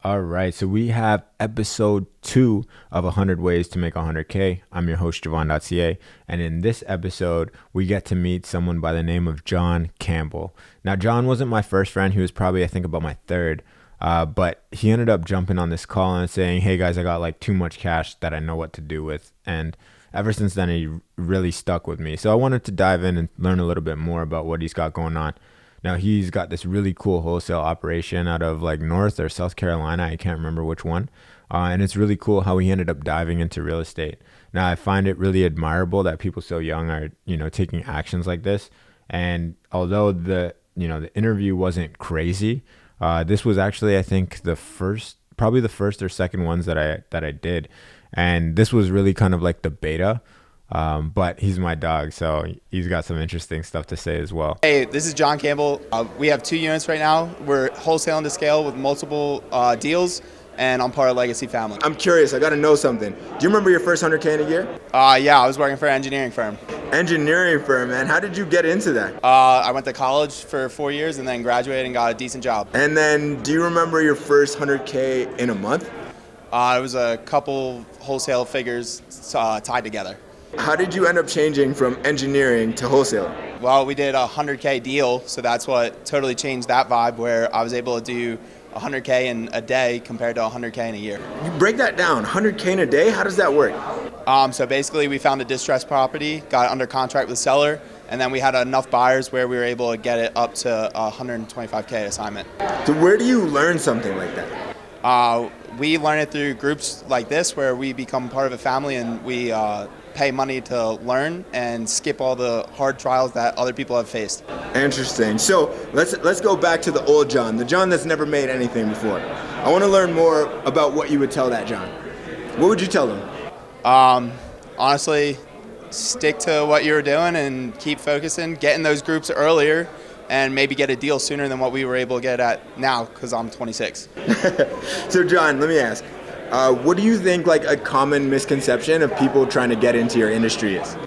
All right, so we have episode 2 of 100 Ways to Make 100K. I'm your host, Javon.ca, and in this episode, we get to meet someone by the name of John Campbell. Now, John wasn't my first friend. He was probably, I think, about my third, but he ended up jumping on this call and saying, hey, guys, I got like too much cash that I know what to do with, and ever since then, he really stuck with me. So I wanted to dive in and learn a little bit more about what he's got going on. Now, he's got this really cool wholesale operation out of like North or South Carolina. I can't remember which one. And it's really cool how he ended up diving into real estate. Now, I find it really admirable that people so young are, taking actions like this. And although the interview wasn't crazy, this was actually, I think, probably the first or second ones that I did. And this was really kind of like the beta. But he's my dog, so he's got some interesting stuff to say as well. Hey, this is John Campbell. We have 2 units right now. We're wholesaling to scale with multiple deals, and I'm part of Legacy family. I'm curious. I got to know something. Do you remember your first 100K in a year? Yeah, I was working for an engineering firm. Engineering firm, man. How did you get into that? I went to college for 4 years and then graduated and got a decent job. And then, do you remember your first 100K in a month? It was a couple wholesale figures tied together. How did you end up changing from engineering to wholesale? Well, we did a 100K deal, so that's what totally changed that vibe, where I was able to do 100K in a day compared to 100K in a year. You break that down, 100K in a day? How does that work? So basically, we found a distressed property, got under contract with the seller, and then we had enough buyers where we were able to get it up to 125K assignment. So where do you learn something like that? We learn it through groups like this, where we become part of a family and we pay money to learn and skip all the hard trials that other people have faced. Interesting. So let's go back to the old John, the John that's never made anything before. I want to learn more about what you would tell that John. What would you tell him? Honestly, stick to what you were doing and keep focusing, get in those groups earlier, and maybe get a deal sooner than what we were able to get at now, because I'm 26. So John, let me ask, what do you think like a common misconception of people trying to get into your industry is?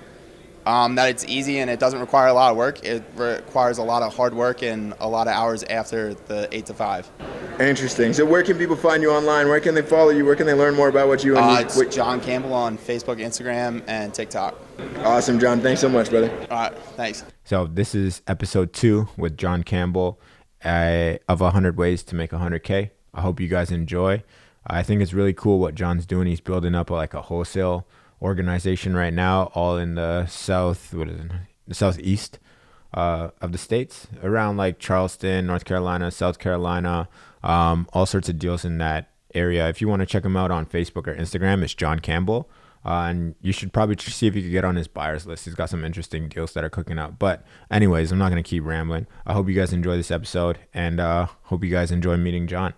That it's easy and it doesn't require a lot of work. It requires a lot of hard work and a lot of hours after the 8 to 5. Interesting. So where can people find you online? Where can they follow you? Where can they learn more about what you and It's John Campbell on Facebook, Instagram, and TikTok. Awesome, John. Thanks so much, brother. All right, thanks. So this is episode 2 with John Campbell of 100 Ways to Make 100K. I hope you guys enjoy. I think it's really cool what John's doing. He's building up like a wholesale organization right now, all in the the southeast of the states, around like Charleston, North Carolina, South Carolina, all sorts of deals in that area. If you want to check him out on Facebook or Instagram, it's John Campbell. And you should probably see if you could get on his buyers list. He's got some interesting deals that are cooking up. But anyways, I'm not going to keep rambling. I hope you guys enjoy this episode, and hope you guys enjoy meeting John.